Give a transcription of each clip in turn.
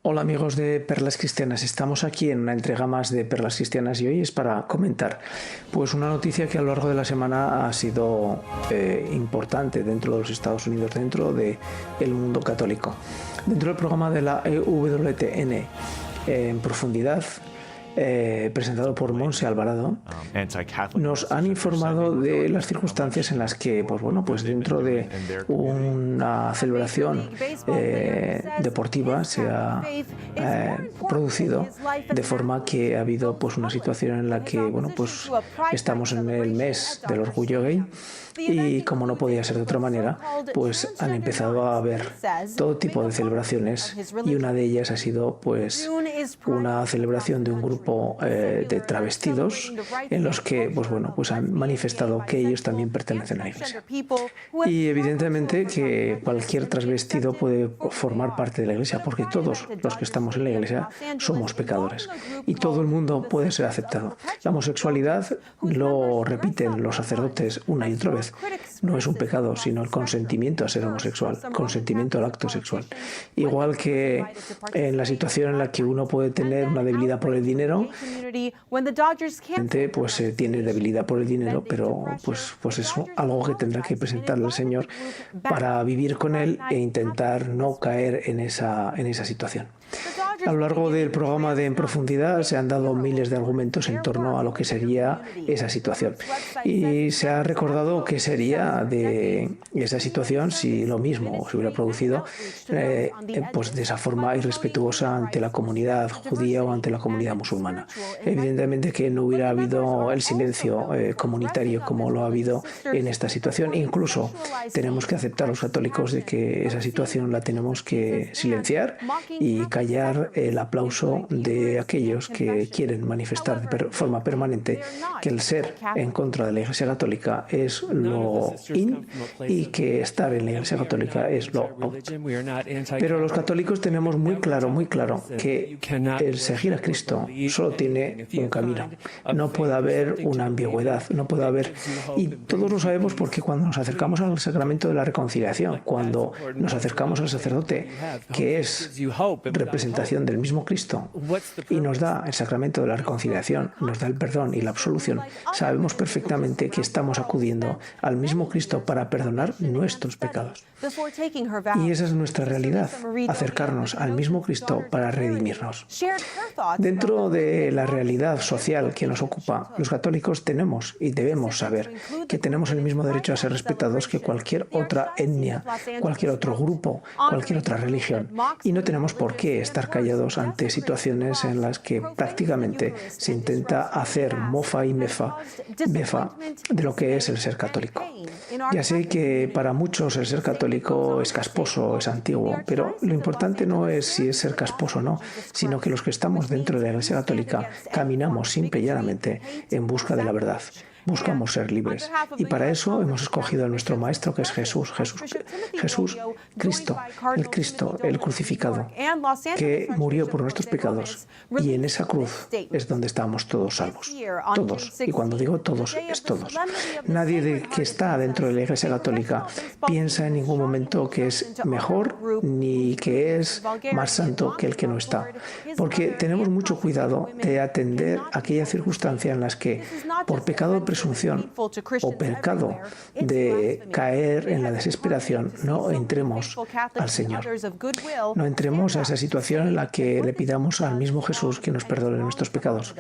Hola amigos de Perlas Cristianas, estamos aquí en una entrega más de Perlas Cristianas y hoy es para comentar pues una noticia que a lo largo de la semana ha sido importante dentro de los Estados Unidos, dentro del mundo católico. Dentro del programa de la EWTN en profundidad, presentado por Monse Alvarado, nos han informado de las circunstancias en las que, pues dentro de una celebración deportiva se ha producido de forma que ha habido pues una situación en la que estamos en el mes del orgullo gay y, como no podía ser de otra manera, pues han empezado a haber todo tipo de celebraciones, y una de ellas ha sido pues una celebración de un grupo de travestidos en los que pues han manifestado que ellos también pertenecen a la Iglesia. Y evidentemente que cualquier travestido puede formar parte de la Iglesia, porque todos los que estamos en la Iglesia somos pecadores y todo el mundo puede ser aceptado. La homosexualidad, lo repiten los sacerdotes una y otra vez, no es un pecado, sino el consentimiento a ser homosexual, consentimiento al acto sexual. Igual que en la situación en la que uno puede tener una debilidad por el dinero, pues tiene debilidad por el dinero, pero pues es algo que tendrá que presentarle al Señor para vivir con Él e intentar no caer en esa situación. A lo largo del programa de En Profundidad se han dado miles de argumentos en torno a lo que sería esa situación, y se ha recordado qué sería de esa situación si lo mismo se hubiera producido pues de esa forma irrespetuosa ante la comunidad judía o ante la comunidad musulmana. Evidentemente que no hubiera habido el silencio comunitario como lo ha habido en esta situación. Incluso tenemos que aceptar los católicos de que esa situación la tenemos que silenciar y callar el aplauso de aquellos que quieren manifestar de forma permanente que el ser en contra de la Iglesia Católica es lo in y que estar en la Iglesia Católica es lo out. Pero los católicos tenemos muy claro que el seguir a Cristo solo tiene un camino. No puede haber una ambigüedad, no puede haber... Y todos lo sabemos porque cuando nos acercamos al sacramento de la reconciliación, cuando nos acercamos al sacerdote, que es representación del mismo Cristo, y nos da el sacramento de la reconciliación, nos da el perdón y la absolución, sabemos perfectamente que estamos acudiendo al mismo Cristo para perdonar nuestros pecados. Y esa es nuestra realidad, acercarnos al mismo Cristo para redimirnos. Dentro de la realidad social que nos ocupa, los católicos tenemos y debemos saber que tenemos el mismo derecho a ser respetados que cualquier otra etnia, cualquier otro grupo, cualquier otra religión, y no tenemos por qué estar callados ante situaciones en las que prácticamente se intenta hacer mofa y befa de lo que es el ser católico. Ya sé que para muchos el ser católico es casposo, es antiguo, pero lo importante no es si es ser casposo o no, sino que los que estamos dentro de la Iglesia Católica caminamos simple y llanamente en busca de la verdad. Buscamos ser libres, y para eso hemos escogido a nuestro Maestro, que es Jesús, Cristo, el crucificado, que murió por nuestros pecados, y en esa cruz es donde estamos todos salvos. Todos, y cuando digo todos, es todos. Nadie que está dentro de la Iglesia Católica piensa en ningún momento que es mejor ni que es más santo que el que no está, porque tenemos mucho cuidado de atender aquella circunstancia en las que, por pecado de presunción o pecado de caer en la desesperación, no entremos al Señor. No entremos a esa situación en la que le pidamos al mismo Jesús que nos perdone nuestros pecados.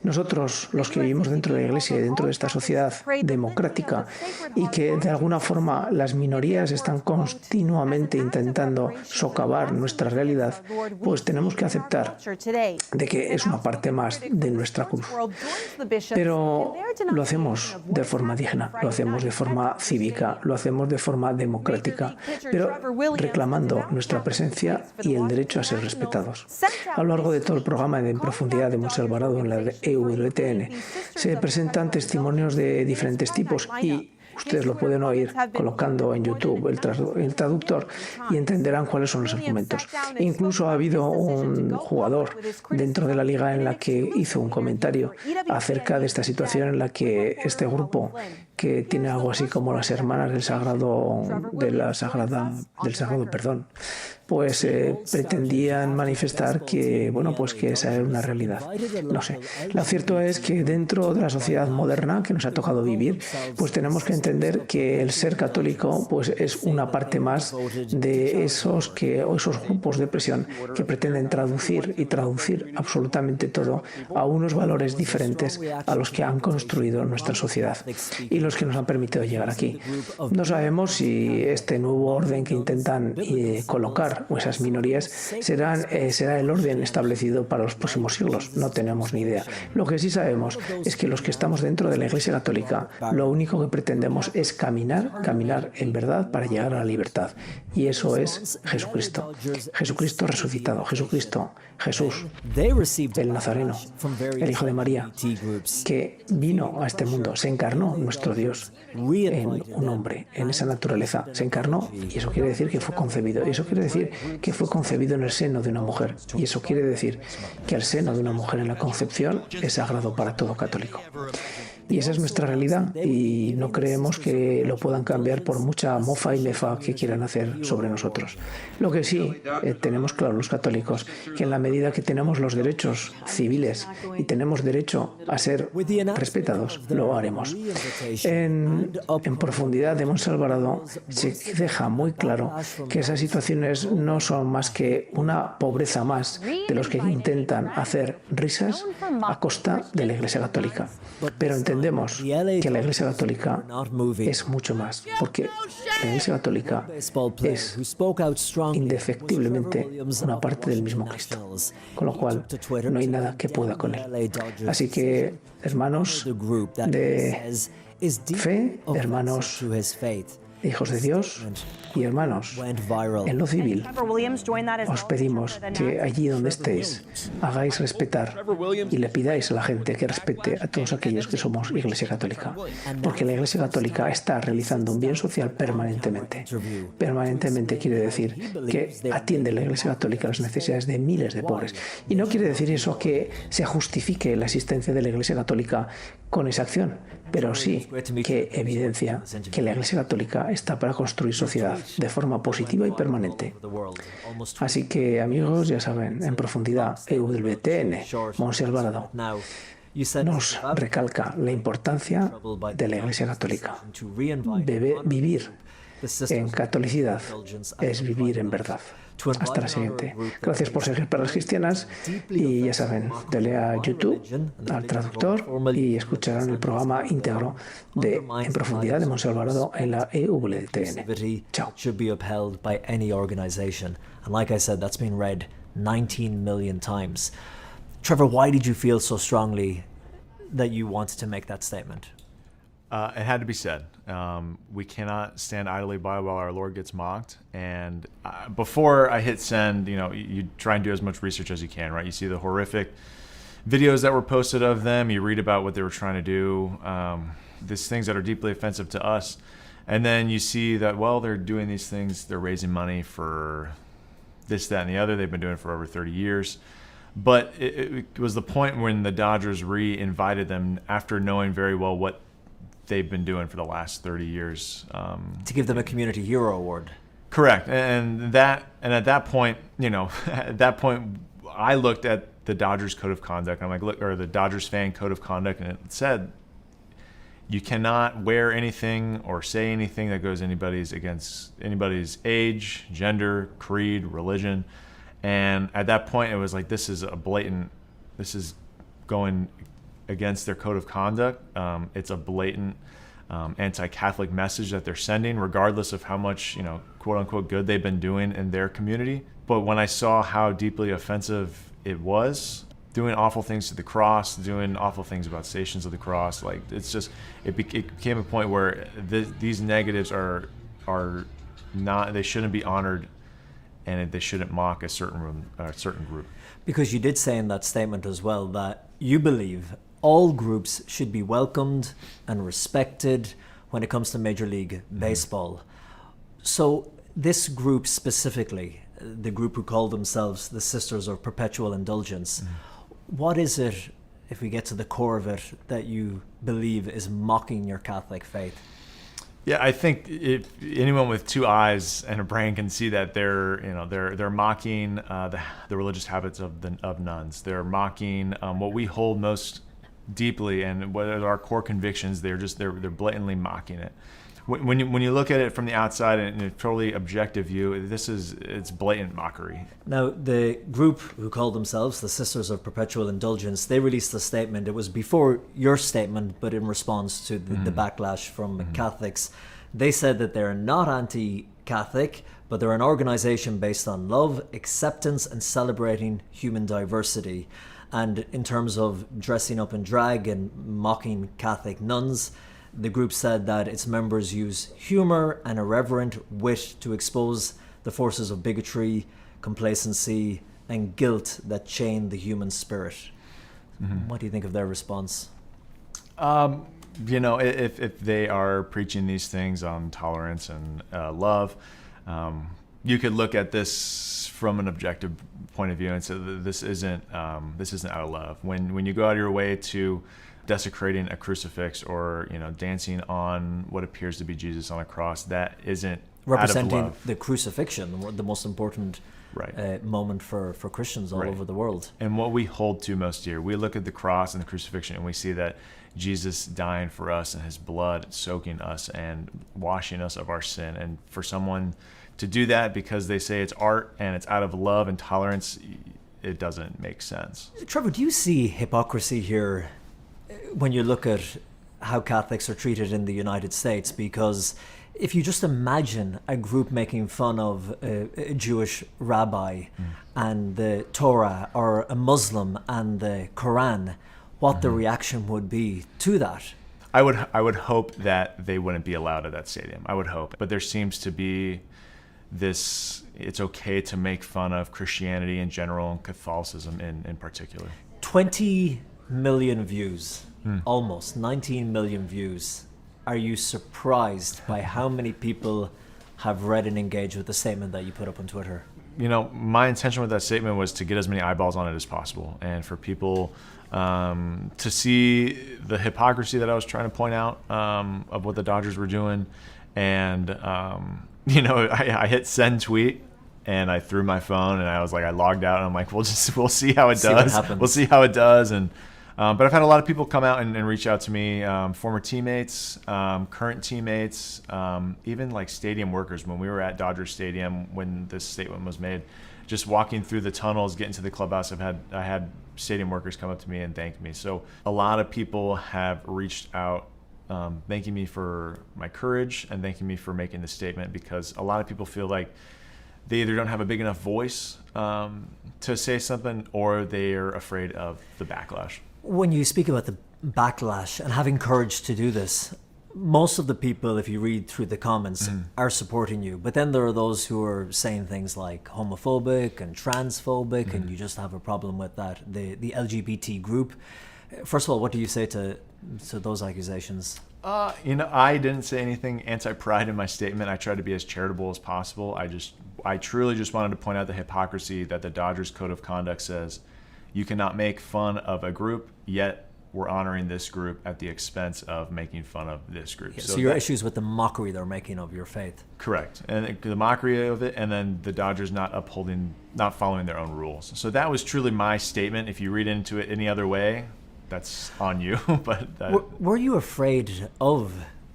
Nosotros, los que vivimos dentro de la Iglesia y dentro de esta sociedad democrática, y que de alguna forma las minorías están continuamente intentando socavar nuestra realidad, pues tenemos que aceptar de que es una parte más de nuestra cruz. Pero lo hacemos de forma digna, lo hacemos de forma cívica, lo hacemos de forma democrática, pero reclamando nuestra presencia y el derecho a ser respetados. A lo largo de todo el programa de En Profundidad de Monse Alvarado en la EWTN se presentan testimonios de diferentes tipos, y ustedes lo pueden oír colocando en YouTube el traductor y entenderán cuáles son los argumentos. Incluso ha habido un jugador dentro de la liga en la que hizo un comentario acerca de esta situación en la que este grupo, que tiene algo así como las hermanas del Sagrado Perdón, pues pretendían manifestar que, bueno, pues que esa era una realidad. No sé. Lo cierto es que dentro de la sociedad moderna que nos ha tocado vivir, pues tenemos que entender que el ser católico pues es una parte más de esos grupos de presión que pretenden traducir absolutamente todo a unos valores diferentes a los que han construido nuestra sociedad y los que nos han permitido llegar aquí. No sabemos si este nuevo orden que intentan colocar o esas minorías será el orden establecido para los próximos siglos. No tenemos ni idea. Lo que sí sabemos es que los que estamos dentro de la Iglesia Católica, lo único que pretendemos es caminar en verdad para llegar a la libertad. Y eso es Jesucristo. Jesucristo resucitado. Jesús, el Nazareno, el Hijo de María, que vino a este mundo, se encarnó nuestro Dios en un hombre, en esa naturaleza. Se encarnó y eso quiere decir que fue concebido. Y eso quiere decir que fue concebido en el seno de una mujer. Y eso quiere decir que el seno de una mujer en la concepción es sagrado para todo católico. Y esa es nuestra realidad y no creemos que lo puedan cambiar por mucha mofa y befa que quieran hacer sobre nosotros. Lo que sí tenemos claro los católicos, que en la medida que tenemos los derechos civiles y tenemos derecho a ser respetados, lo haremos. En profundidad de Monsalvarado se deja muy claro que esas situaciones no son más que una pobreza más de los que intentan hacer risas a costa de la Iglesia Católica. Pero entendemos que la Iglesia Católica es mucho más, porque la Iglesia Católica es indefectiblemente una parte del mismo Cristo, con lo cual no hay nada que pueda con él. Así que, hermanos de fe, hermanos hijos de Dios y hermanos, en lo civil, os pedimos que allí donde estéis hagáis respetar y le pidáis a la gente que respete a todos aquellos que somos Iglesia Católica, porque la Iglesia Católica está realizando un bien social permanentemente. Permanentemente quiere decir que atiende la Iglesia Católica las necesidades de miles de pobres. Y no quiere decir eso que se justifique la existencia de la Iglesia Católica con esa acción, pero sí que evidencia que la Iglesia Católica está para construir sociedad de forma positiva y permanente. Así que, amigos, ya saben, en profundidad, EWTN, Monse Alvarado, nos recalca la importancia de la Iglesia Católica. Vivir en catolicidad es vivir en verdad. Hasta la siguiente. Gracias por seguir para las cristianas y ya saben, denle a YouTube, al traductor y escucharán el programa íntegro de En Profundidad de Monse Alvarado en la EWTN. Chao. And like I said, that's been read 19 million times. Trevor, why did you feel so strongly that you wanted to make that statement? It had to be said. We cannot stand idly by while our Lord gets mocked. And before I hit send, you try and do as much research as you can, right? You see the horrific videos that were posted of them. You read about what they were trying to do, these things that are deeply offensive to us. And then you see that, well, they're doing these things. They're raising money for this, that, and the other. They've been doing it for over 30 years. But it was the point when the Dodgers re-invited them after knowing very well what they've been doing for the last 30 years. To give them a Community Hero Award. Correct. And at that point, I looked at the Dodgers Code of Conduct, and I'm like, or the Dodgers fan Code of Conduct, and it said you cannot wear anything or say anything that goes against anybody's age, gender, creed, religion. And at that point, it was like, this is going against their code of conduct. It's a blatant anti-Catholic message that they're sending, regardless of how much, quote unquote, good they've been doing in their community. But when I saw how deeply offensive it was, doing awful things to the cross, doing awful things about Stations of the Cross, like it became a point where these negatives are not, they shouldn't be honored, and they shouldn't mock a certain group. Because you did say in that statement as well that you believe all groups should be welcomed and respected when it comes to Major League Baseball. So this group specifically, the group who call themselves the Sisters of Perpetual Indulgence, what is it, if we get to the core of it, that you believe is mocking your Catholic faith? Yeah, I think if anyone with two eyes and a brain can see that they're mocking the religious habits of nuns. They're mocking what we hold most deeply and what are our core convictions. They're blatantly mocking it. When you look at it from the outside in a totally objective view, it's blatant mockery. Now, the group who called themselves the Sisters of Perpetual Indulgence, they released a statement. It was before your statement, but in response to the backlash from Catholics. They said that they're not anti-Catholic, but they're an organization based on love, acceptance, and celebrating human diversity. And in terms of dressing up in drag and mocking Catholic nuns, the group said that its members use humor and irreverent wit to expose the forces of bigotry, complacency, and guilt that chain the human spirit. What do you think of their response? If they are preaching these things on tolerance and love, you could look at this from an objective point of view and say that this isn't out of love. When you go out of your way to desecrating a crucifix or dancing on what appears to be Jesus on a cross, that isn't representing out of love. The crucifixion, the most important moment for Christians all over the world. And what we hold to most dear, we look at the cross and the crucifixion and we see that Jesus dying for us and his blood soaking us and washing us of our sin. And for someone to do that because they say it's art and it's out of love and tolerance, it doesn't make sense. Trevor, do you see hypocrisy here when you look at how Catholics are treated in the United States? Because if you just imagine a group making fun of a Jewish rabbi and the Torah, or a Muslim and the Quran, what the reaction would be to that. I would hope that they wouldn't be allowed at that stadium. I would hope. But there seems to be this, it's okay to make fun of Christianity in general and Catholicism in particular. 20 million views, almost 19 million views. Are you surprised by how many people have read and engaged with the statement that you put up on Twitter? My intention with that statement was to get as many eyeballs on it as possible, and for people to see the hypocrisy that I was trying to point out of what the Dodgers were doing. And, I hit send tweet and I threw my phone and I was like, I logged out and I'm like, we'll see how it does. We'll see how it does. And, but I've had a lot of people come out and reach out to me, former teammates, current teammates, even like stadium workers. When we were at Dodger Stadium, when this statement was made, just walking through the tunnels, getting to the clubhouse, I had stadium workers come up to me and thank me. So a lot of people have reached out, thanking me for my courage and thanking me for making this statement, because a lot of people feel like they either don't have a big enough voice to say something, or they're afraid of the backlash. When you speak about the backlash and having courage to do this, most of the people, if you read through the comments, are supporting you. But then there are those who are saying things like homophobic and transphobic, and you just have a problem with that, the LGBT group. First of all, what do you say to those accusations? I didn't say anything anti-pride in my statement. I tried to be as charitable as possible. I truly just wanted to point out the hypocrisy that the Dodgers Code of Conduct says you cannot make fun of a group, yet we're honoring this group at the expense of making fun of this group. So your issues with the mockery they're making of your faith. Correct. And the mockery of it, and then the Dodgers not following their own rules. So that was truly my statement. If you read into it any other way, that's on you. But were you afraid of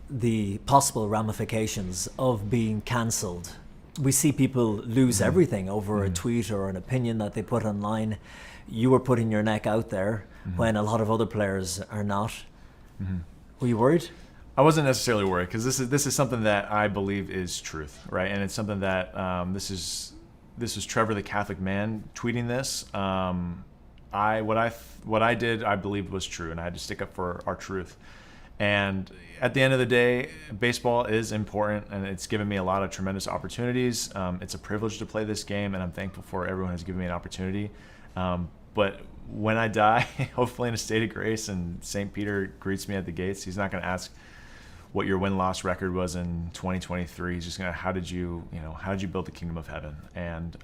the possible ramifications of being cancelled? We see people lose everything over a tweet or an opinion that they put online. You were putting your neck out there when a lot of other players are not. Were you worried? I wasn't necessarily worried, because this is something that I believe is truth, right? And it's something that this is Trevor the Catholic man tweeting this. What I did, I believed was true, and I had to stick up for our truth. And at the end of the day, baseball is important, and it's given me a lot of tremendous opportunities. It's a privilege to play this game, and I'm thankful for everyone who's given me an opportunity. But when I die, hopefully in a state of grace, and St. Peter greets me at the gates, he's not going to ask what your win-loss record was in 2023. He's just going to, how did you build the kingdom of heaven? And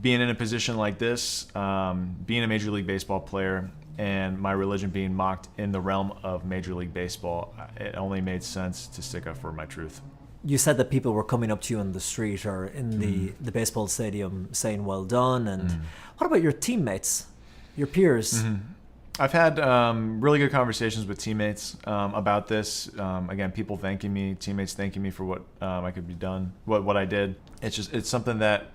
being in a position like this, being a Major League Baseball player, and my religion being mocked in the realm of Major League Baseball, it only made sense to stick up for my truth. You said that people were coming up to you on the street or in the baseball stadium saying well done. And what about your teammates, your peers? I've had really good conversations with teammates about this. Again, people thanking me, teammates thanking me for what I could be done, what I did. It's something that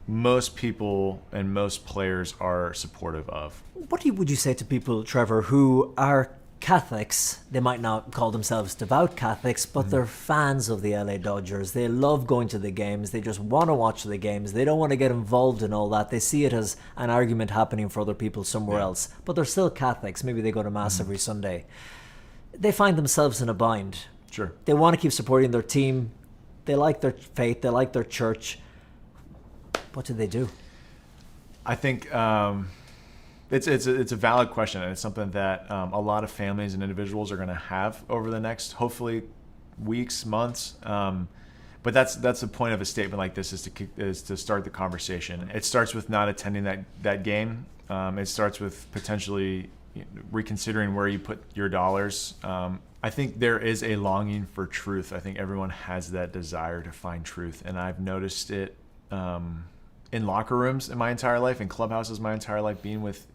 most people and most players are supportive of. What would you say to people, Trevor, who are Catholics? They might not call themselves devout Catholics, but they're fans of the LA Dodgers. They love going to the games. They just want to watch the games. They don't want to get involved in all that. They see it as an argument happening for other people somewhere else, but they're still Catholics. Maybe they go to Mass every Sunday. They find themselves in a bind. Sure. They want to keep supporting their team. They like their faith. They like their church. What do they do? I think it's a valid question, and it's something that a lot of families and individuals are going to have over the next, hopefully, weeks, months. But that's the point of a statement like this, is to start the conversation. It starts with not attending that game. It starts with potentially reconsidering where you put your dollars. I think there is a longing for truth. I think everyone has that desire to find truth, and I've noticed it in locker rooms in my entire life, in clubhouses my entire life, being with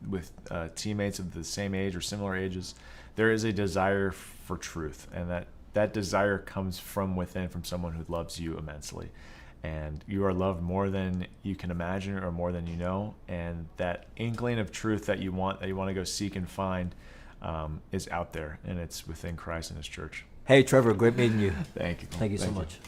teammates of the same age or similar ages. There is a desire for truth, and that desire comes from within, from someone who loves you immensely. And you are loved more than you can imagine or more than you know. And that inkling of truth that you want to go seek and find is out there, and it's within Christ and his church. Hey, Trevor, great meeting you. Thank you. Thank you so much.